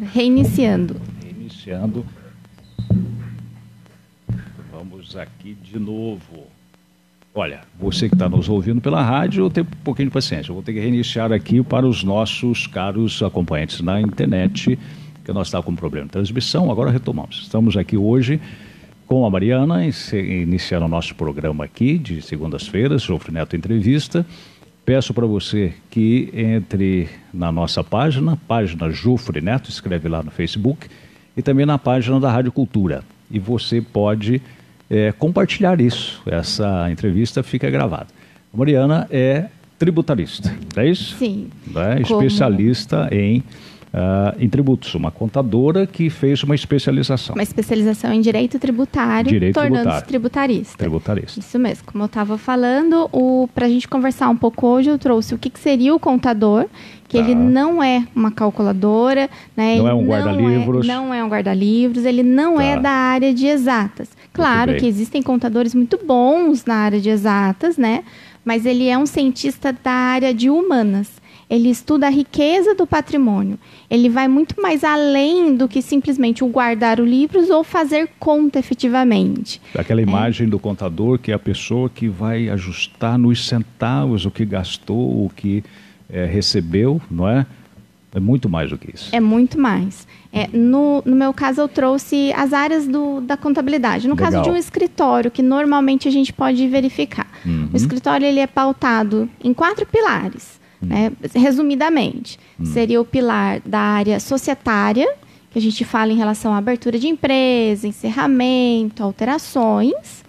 Reiniciando. Reiniciando. Vamos aqui de novo. Olha, você que está nos ouvindo pela rádio, tem um pouquinho de paciência. Eu vou ter que reiniciar aqui para os nossos caros acompanhantes na internet, que nós estávamos com um problema de transmissão, agora retomamos. Estamos aqui hoje com a Mariana, iniciando o nosso programa aqui de segundas-feiras, Jofre Neto Entrevista. Peço para você que entre na nossa página Jofre Neto, escreve lá no Facebook, e também na página da Rádio Cultura. E você pode compartilhar isso. Essa entrevista fica gravada. A Mariana é tributarista, é isso? Sim. Especialista em tributos, uma contadora que fez uma especialização. Uma especialização em direito tributário, tornando-se tributarista. Tributarista. Isso mesmo. Como eu estava falando, para a gente conversar um pouco hoje, eu trouxe o que seria o contador, que ele não é uma calculadora, né? Não é um guarda-livros. Não é um guarda-livros, ele não é da área de exatas. Claro que existem contadores muito bons na área de exatas, né? Mas ele é um cientista da área de humanas. Ele estuda a riqueza do patrimônio. Ele vai muito mais além do que simplesmente o guardar os livros ou fazer conta efetivamente. Aquela imagem do contador, que é a pessoa que vai ajustar nos centavos o que gastou, o que recebeu, não é? É muito mais do que isso. É muito mais. No meu caso, eu trouxe as áreas da contabilidade. No caso de um escritório, que normalmente a gente pode verificar. O escritório ele é pautado em 4 pilares. Resumidamente, seria o pilar da área societária, que a gente fala em relação à abertura de empresa, encerramento, alterações,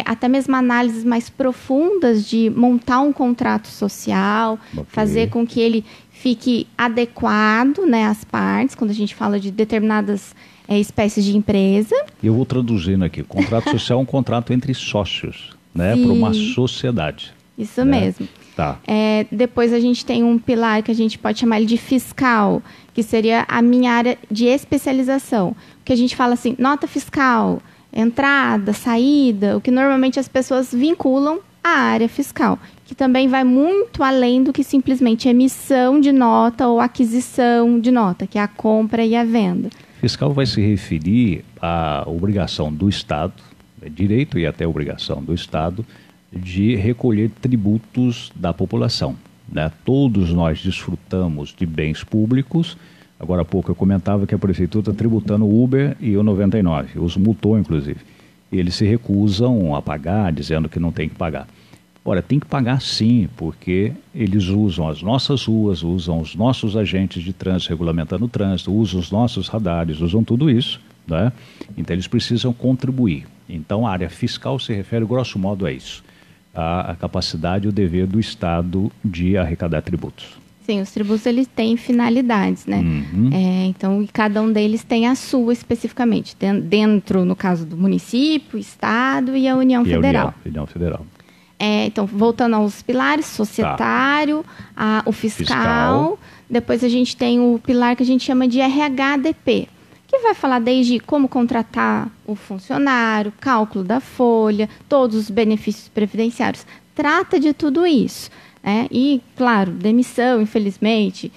até mesmo análises mais profundas de montar um contrato social, fazer com que ele fique adequado, né, às partes, quando a gente fala de determinadas espécies de empresa. Eu vou traduzindo aqui. Contrato social é um contrato entre sócios, né, para uma sociedade. Isso mesmo. Tá. Depois a gente tem um pilar que a gente pode chamar ele de fiscal, que seria a minha área de especialização. Que a gente fala assim, nota fiscal, entrada, saída, o que normalmente as pessoas vinculam à área fiscal, que também vai muito além do que simplesmente emissão de nota ou aquisição de nota, que é a compra e a venda. Fiscal vai se referir à obrigação do Estado, direito e até obrigação do Estado, de recolher tributos da população, né? Todos nós desfrutamos de bens públicos. Agora há pouco eu comentava que a Prefeitura está tributando o Uber e o 99, os multou inclusive. E eles se recusam a pagar, dizendo que não tem que pagar. Ora, tem que pagar sim, porque eles usam as nossas ruas, usam os nossos agentes de trânsito regulamentando o trânsito, usam os nossos radares, usam tudo isso, né? Então eles precisam contribuir. Então a área fiscal se refere, grosso modo, a isso. A capacidade e o dever do Estado de arrecadar tributos. Sim, os tributos eles têm finalidades, né? Então, cada um deles tem a sua especificamente, dentro, no caso do município, Estado e a União Federal. União Federal. Então, voltando aos pilares, societário, o fiscal, depois a gente tem o pilar que a gente chama de RHDP, que vai falar desde como contratar o funcionário, cálculo da folha, todos os benefícios previdenciários. Trata de tudo isso. E, claro, demissão, infelizmente,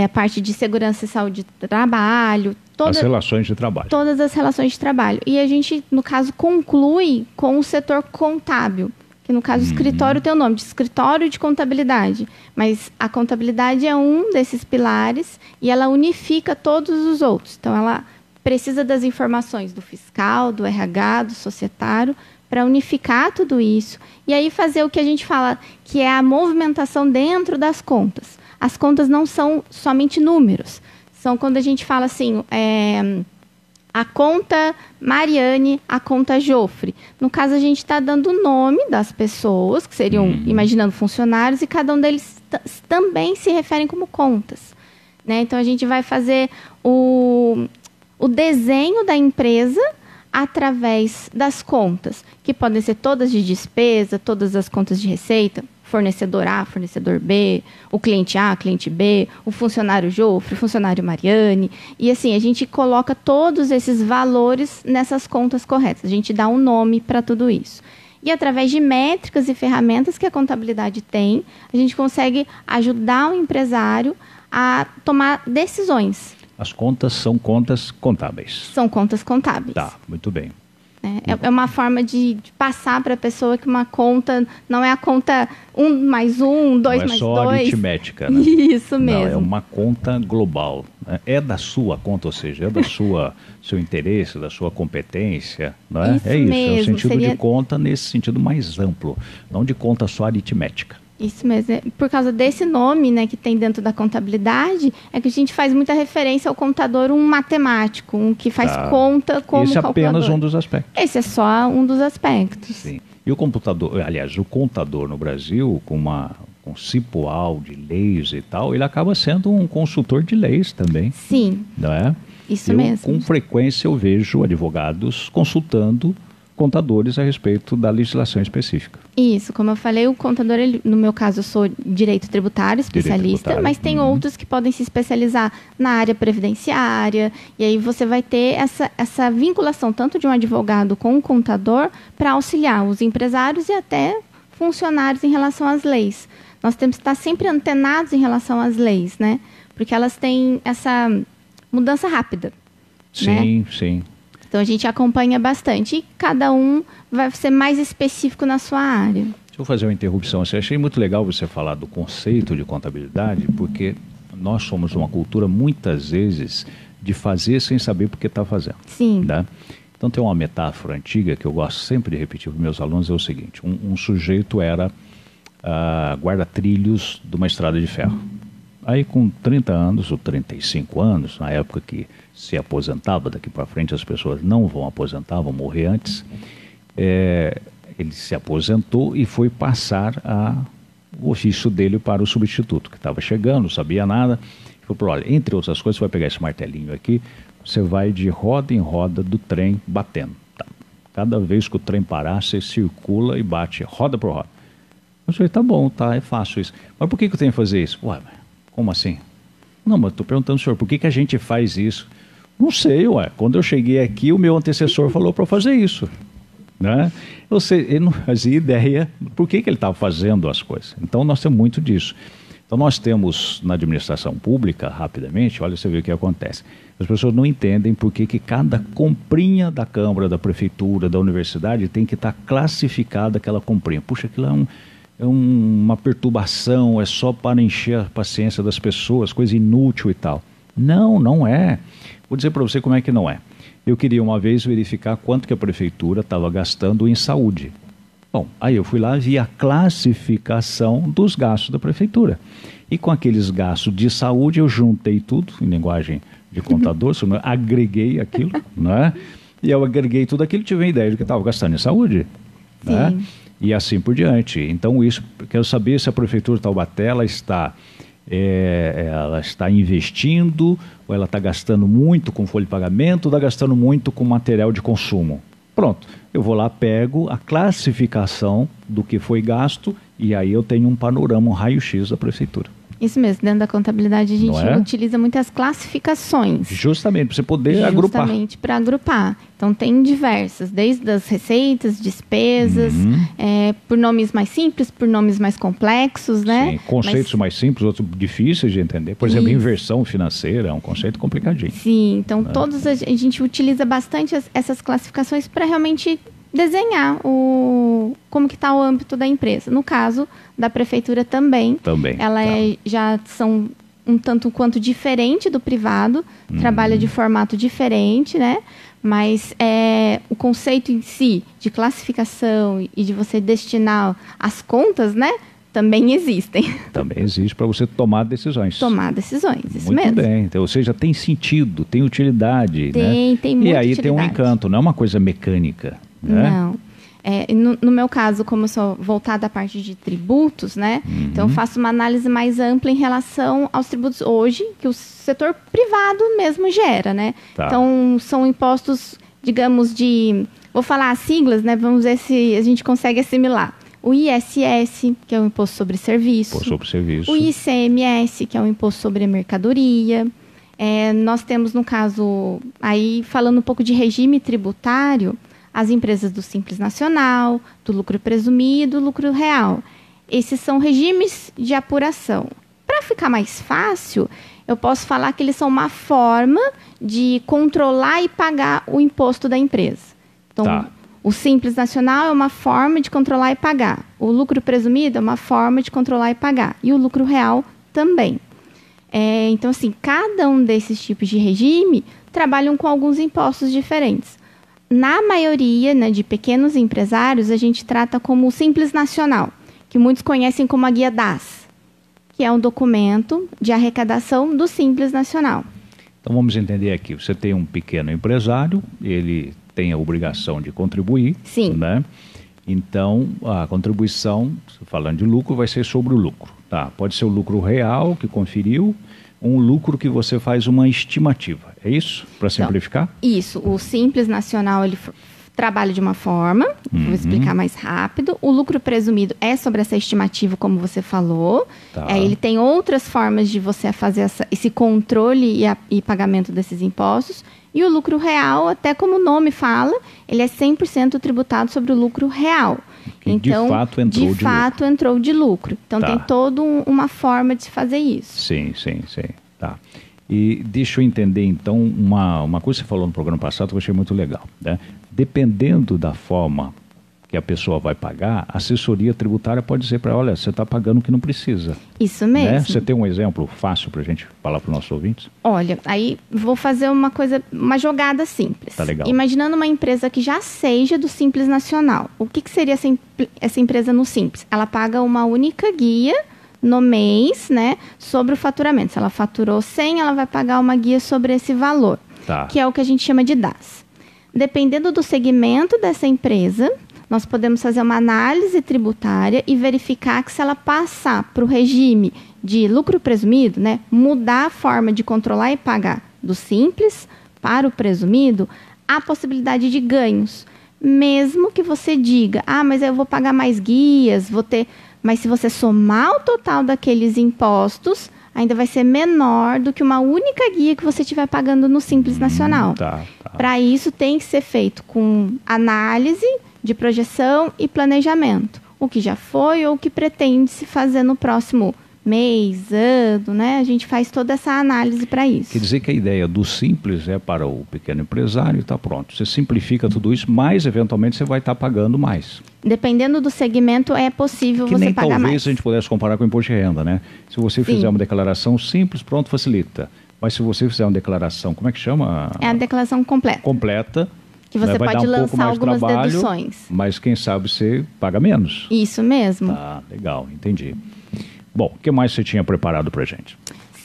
a parte de segurança e saúde de trabalho. As relações de trabalho. Todas as relações de trabalho. E a gente, no caso, conclui com o setor contábil, que no caso o escritório tem o nome de escritório de contabilidade. Mas a contabilidade é um desses pilares e ela unifica todos os outros. Então, ela precisa das informações do fiscal, do RH, do societário, para unificar tudo isso e aí fazer o que a gente fala que é a movimentação dentro das contas. As contas não são somente números, são quando a gente fala assim, a conta Mariane, a conta Jofre. No caso, a gente está dando o nome das pessoas, que seriam, imaginando, funcionários, e cada um deles também se referem como contas, né? Então, a gente vai fazer o desenho da empresa através das contas, que podem ser todas de despesa, todas as contas de receita, fornecedor A, fornecedor B, o cliente A, cliente B, o funcionário Jofre, o funcionário Mariane. E assim, a gente coloca todos esses valores nessas contas corretas. A gente dá um nome para tudo isso. E através de métricas e ferramentas que a contabilidade tem, a gente consegue ajudar o empresário a tomar decisões. As contas são contas contábeis. São contas contábeis. Tá, muito bem. É uma forma de passar para a pessoa que uma conta não é a conta 1 mais 1, 2 mais 2. Não é só aritmética, né? Isso mesmo. Não, é uma conta global. É da sua conta, ou seja, é da seu interesse, da sua competência, não é? Isso é isso, mesmo, é o sentido seria... de conta nesse sentido mais amplo, não de conta só aritmética. Isso mesmo. Por causa desse nome, né, que tem dentro da contabilidade, é que a gente faz muita referência ao contador, um matemático, um que faz conta como Esse é calculador. apenas um dos aspectos. Esse é só um dos aspectos. Sim. E o computador, aliás, o contador no Brasil, com cipoal de leis e tal, ele acaba sendo um consultor de leis também. Sim. Não é? Isso mesmo. Com frequência eu vejo advogados consultando contadores a respeito da legislação específica. Isso, como eu falei, o contador, no meu caso, eu sou direito tributário, especialista, mas tem outros que podem se especializar na área previdenciária, e aí você vai ter essa vinculação tanto de um advogado com um contador para auxiliar os empresários e até funcionários em relação às leis. Nós temos que estar sempre antenados em relação às leis, né? Porque elas têm essa mudança rápida. Sim, né? Sim. Então, a gente acompanha bastante e cada um vai ser mais específico na sua área. Deixa eu fazer uma interrupção. Eu achei muito legal você falar do conceito de contabilidade, porque nós somos uma cultura, muitas vezes, de fazer sem saber por que está fazendo. Sim. Né? Então, tem uma metáfora antiga que eu gosto sempre de repetir para os meus alunos, é o seguinte. Um sujeito era guarda-trilhos de uma estrada de ferro. Aí, com 30 anos ou 35 anos, na época que se aposentava, daqui para frente as pessoas não vão aposentar, vão morrer antes, ele se aposentou e foi passar o ofício dele para o substituto, que estava chegando, não sabia nada. Ele falou, olha, entre outras coisas, você vai pegar esse martelinho aqui, você vai de roda em roda do trem batendo. Tá? Cada vez que o trem parar, você circula e bate roda por roda. Eu falei, tá bom, tá, é fácil isso. Mas por que eu tenho que fazer isso? Ué, como assim? Não, mas estou perguntando, senhor, por que a gente faz isso? Não sei, ué. Quando eu cheguei aqui, o meu antecessor falou para fazer isso. Né? Ele não fazia ideia por que ele estava fazendo as coisas. Então, nós temos muito disso. Então, nós temos na administração pública, rapidamente, olha, você vê o que acontece. As pessoas não entendem por que cada comprinha da Câmara, da Prefeitura, da Universidade tem que estar classificada aquela comprinha. Puxa, aquilo é uma perturbação, é só para encher a paciência das pessoas, coisa inútil e tal. Não, não é. Vou dizer para você como é que não é. Eu queria uma vez verificar quanto que a prefeitura estava gastando em saúde. Bom, aí eu fui lá e vi a classificação dos gastos da prefeitura. E com aqueles gastos de saúde eu juntei tudo, em linguagem de contador, agreguei aquilo, né? E eu agreguei tudo aquilo e tive uma ideia de que estava gastando em saúde. Sim. Né? E assim por diante. Então, isso, quero saber se a Prefeitura de Taubaté ela está investindo, ou ela está gastando muito com folha de pagamento, ou está gastando muito com material de consumo. Pronto, eu vou lá, pego a classificação do que foi gasto, e aí eu tenho um panorama, um raio-x da Prefeitura. Isso mesmo, dentro da contabilidade a gente utiliza muitas classificações. Justamente, para você poder agrupar. Justamente para agrupar. Então tem diversas, desde as receitas, despesas, por nomes mais simples, por nomes mais complexos, né? Sim, conceitos mais simples, outros difíceis de entender. Por exemplo, inversão financeira é um conceito complicadinho. Sim, então todos a gente utiliza bastante essas classificações para realmente desenhar como que está o âmbito da empresa. No caso da prefeitura também. Ela já são um tanto quanto diferente do privado, trabalha de formato diferente, né? Mas o conceito em si de classificação e de você destinar as contas, né? Também existem. Também existe para você tomar decisões. Tomar decisões, isso muito mesmo. Muito bem, então, ou seja, tem sentido, tem utilidade. Tem muita utilidade. E aí utilidade. Tem um encanto, não é uma coisa mecânica. Né? Não. No meu caso, como eu sou voltada à parte de tributos, né? Então eu faço uma análise mais ampla em relação aos tributos hoje, que o setor privado mesmo gera, né? Tá. Então são impostos, digamos, vou falar as siglas, né? Vamos ver se a gente consegue assimilar. O ISS, que é o Imposto sobre Serviço. Imposto sobre Serviço. O ICMS, que é o Imposto sobre a Mercadoria. Nós temos, no caso, aí falando um pouco de regime tributário, as empresas do Simples Nacional, do lucro presumido, lucro real. Esses são regimes de apuração. Para ficar mais fácil, eu posso falar que eles são uma forma de controlar e pagar o imposto da empresa. Então, o Simples Nacional é uma forma de controlar e pagar. O lucro presumido é uma forma de controlar e pagar. E o lucro real também. Então, assim, cada um desses tipos de regime trabalham com alguns impostos diferentes. Na maioria, né, de pequenos empresários, a gente trata como o Simples Nacional, que muitos conhecem como a Guia DAS, que é um documento de arrecadação do Simples Nacional. Então vamos entender aqui, você tem um pequeno empresário, ele tem a obrigação de contribuir, Sim. Né? Então a contribuição, falando de lucro, vai ser sobre o lucro. Tá? Pode ser o lucro real que conferiu, um lucro que você faz uma estimativa. É isso? Para simplificar? Então, isso. O Simples Nacional, ele trabalha de uma forma, vou explicar mais rápido. O lucro presumido é sobre essa estimativa, como você falou. Tá. Ele tem outras formas de você fazer esse controle e pagamento desses impostos. E o lucro real, até como o nome fala, ele é 100% tributado sobre o lucro real. Que então, de fato entrou de lucro. Então, tem toda uma forma de se fazer isso. Sim. Tá. E deixa eu entender, então, uma coisa que você falou no programa passado que eu achei muito legal, né? Dependendo da forma que a pessoa vai pagar, a assessoria tributária pode dizer para ela, olha, você está pagando o que não precisa. Isso mesmo. Né? Você tem um exemplo fácil para a gente falar para os nossos ouvintes? Olha, aí vou fazer uma jogada simples. Tá legal. Imaginando uma empresa que já seja do Simples Nacional. O que seria essa empresa no Simples? Ela paga uma única guia no mês, né, sobre o faturamento. Se ela faturou 100, ela vai pagar uma guia sobre esse valor, que é o que a gente chama de DAS. Dependendo do segmento dessa empresa, nós podemos fazer uma análise tributária e verificar que se ela passar para o regime de lucro presumido, né, mudar a forma de controlar e pagar do Simples para o presumido, há possibilidade de ganhos. Mesmo que você diga, mas eu vou pagar mais guias, vou ter... Mas se você somar o total daqueles impostos, ainda vai ser menor do que uma única guia que você estiver pagando no Simples Nacional. Para isso, tem que ser feito com análise de projeção e planejamento. O que já foi ou o que pretende se fazer no próximo mês, ano, né? A gente faz toda essa análise para isso. Quer dizer que a ideia do Simples é para o pequeno empresário e está pronto. Você simplifica tudo isso, mas eventualmente você vai estar pagando mais. Dependendo do segmento, é possível você pagar mais. Talvez a gente pudesse comparar com o imposto de renda, né? Se você fizer uma declaração simples, pronto, facilita. Mas se você fizer uma declaração, como é que chama? É a declaração completa. Completa. Que você pode lançar algumas deduções. Mas quem sabe você paga menos. Isso mesmo. Tá, legal, entendi. Bom, o que mais você tinha preparado para a gente?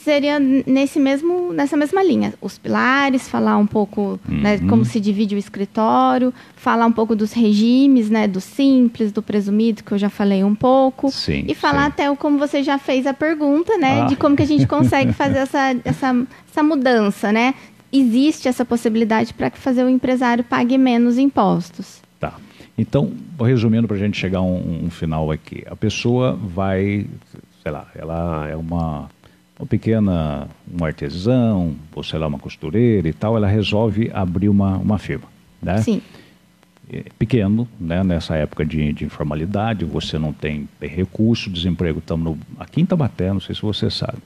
Seria nessa mesma linha. Os pilares, falar um pouco né, como se divide o escritório, falar um pouco dos regimes, né, do simples, do presumido, que eu já falei um pouco. Sim, e falar até como você já fez a pergunta, né, de como que a gente consegue fazer essa mudança, né? Existe essa possibilidade para fazer o empresário pague menos impostos. Tá. Então, resumindo para a gente chegar a um final aqui. A pessoa vai... sei lá, ela é um artesão, ou sei lá, uma costureira e tal, ela resolve abrir uma firma, né? Sim. Pequeno, né? Nessa época de informalidade, você não tem recurso, desemprego, estamos aqui em Taubaté, não sei se você sabe,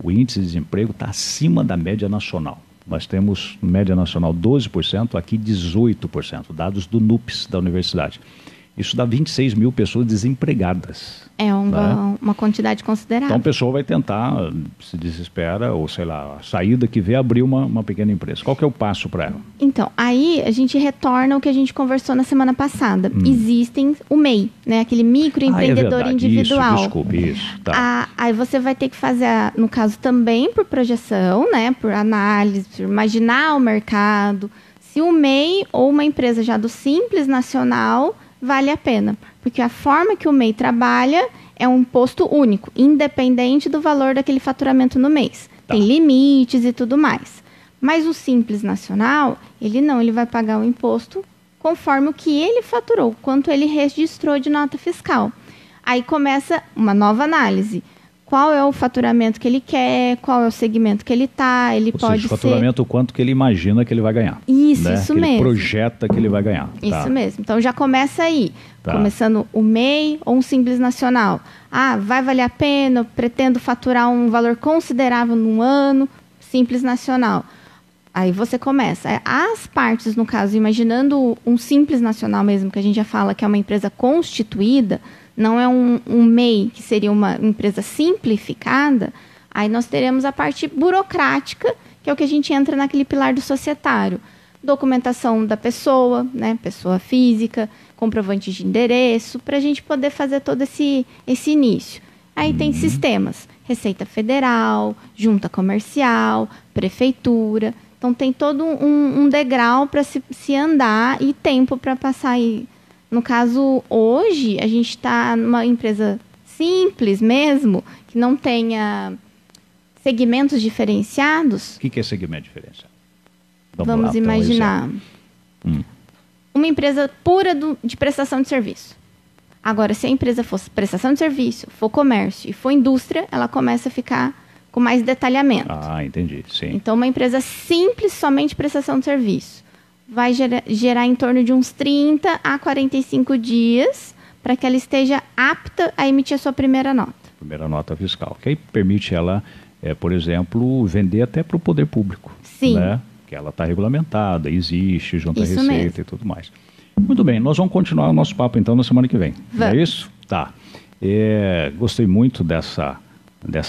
o índice de desemprego está acima da média nacional. Nós temos, média nacional, 12%, aqui 18%, dados do NUPES, da universidade. Isso dá 26 mil pessoas desempregadas. É uma quantidade considerável. Então a pessoa vai tentar, se desespera, ou sei lá, a saída que vê abrir uma pequena empresa. Qual que é o passo para ela? Então, aí a gente retorna ao que a gente conversou na semana passada. Existem o MEI, né? Aquele microempreendedor individual. Isso. Tá. Aí você vai ter que fazer, no caso também por projeção, né? Por análise, por imaginar o mercado. Se o MEI ou uma empresa já do Simples Nacional... vale a pena, porque a forma que o MEI trabalha é um imposto único, independente do valor daquele faturamento no mês. Tem limites e tudo mais. Mas o Simples Nacional, ele vai pagar o imposto conforme o que ele faturou, quanto ele registrou de nota fiscal. Aí começa uma nova análise. qual é o faturamento que ele quer, qual é o segmento que ele está, ele Ou pode seja, o faturamento, o quanto que ele imagina que ele vai ganhar. Isso, né? isso que mesmo. Ele projeta que ele vai ganhar. Isso mesmo. Então já começa aí. Tá. Começando o MEI ou um Simples Nacional. Ah, vai valer a pena, eu pretendo faturar um valor considerável num ano, Simples Nacional. Aí você começa. As partes, no caso, imaginando um Simples Nacional mesmo, que a gente já fala que é uma empresa constituída, não é um MEI, que seria uma empresa simplificada, aí nós teremos a parte burocrática, que é o que a gente entra naquele pilar do societário. Documentação da pessoa, né, pessoa física, comprovante de endereço, para a gente poder fazer todo esse início. Aí tem sistemas, Receita Federal, Junta Comercial, Prefeitura. Então tem todo um degrau para se andar e tempo para passar aí. No caso, hoje, a gente está numa empresa simples mesmo, que não tenha segmentos diferenciados. O que é segmento diferenciado? Vamos imaginar uma empresa pura de prestação de serviço. Agora, se a empresa fosse prestação de serviço, for comércio e for indústria, ela começa a ficar com mais detalhamento. Ah, entendi, sim. Então, uma empresa simples, somente prestação de serviço, vai gerar em torno de uns 30 a 45 dias para que ela esteja apta a emitir a sua primeira nota. Primeira nota fiscal, que aí permite ela, por exemplo, vender até para o poder público. Sim. Né? Que ela está regulamentada, existe, junta Isso receita mesmo. e tudo mais. Muito bem, nós vamos continuar o nosso papo então na semana que vem. Vamos. É isso? Tá. Gostei muito dessa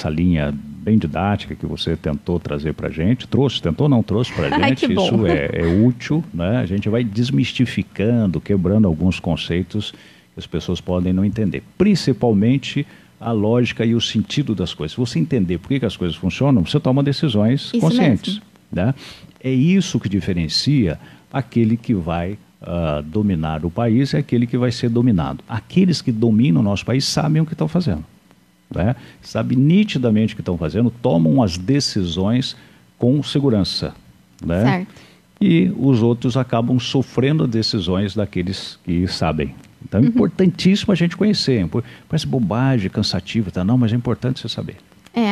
linha bem didática que você tentou trazer para a gente. Tentou não trouxe para a gente. Ai, que bom. Isso é útil, né? A gente vai desmistificando, quebrando alguns conceitos que as pessoas podem não entender. Principalmente a lógica e o sentido das coisas. Se você entender por que as coisas funcionam, você toma decisões Isso conscientes. mesmo. Né? É isso que diferencia aquele que vai dominar o país e aquele que vai ser dominado. Aqueles que dominam o nosso país sabem o que estão fazendo. Né? Sabem nitidamente o que estão fazendo, tomam as decisões com segurança. Né? Certo. E os outros acabam sofrendo decisões daqueles que sabem. Então é importantíssimo a gente conhecer. Parece bobagem, cansativo, tá? Não, mas é importante você saber.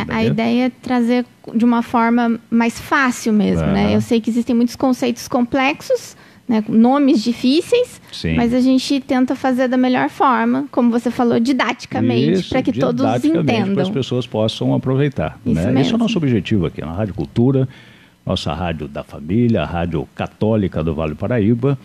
A ideia é trazer de uma forma mais fácil mesmo, né? Eu sei que existem muitos conceitos complexos, né, nomes difíceis, Sim. mas a gente tenta fazer da melhor forma, como você falou, didaticamente, para que todos entendam. Para as pessoas possam aproveitar. Isso né? mesmo. Esse é o nosso objetivo aqui na Rádio Cultura, nossa rádio da família, a Rádio Católica do Vale do Paraíba.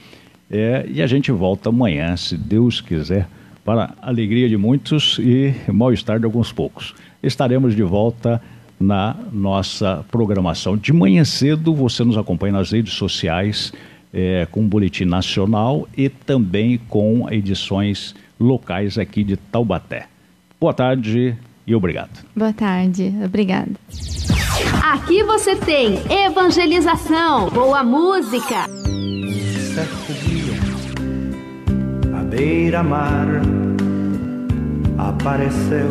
E a gente volta amanhã, se Deus quiser, para a alegria de muitos e mal-estar de alguns poucos. Estaremos de volta na nossa programação. De manhã cedo, você nos acompanha nas redes sociais, com o Boletim Nacional e também com edições locais aqui de Taubaté. Boa tarde e obrigado. Boa tarde, obrigada. Aqui você tem evangelização, boa música. Certo dia, à beira-mar, apareceu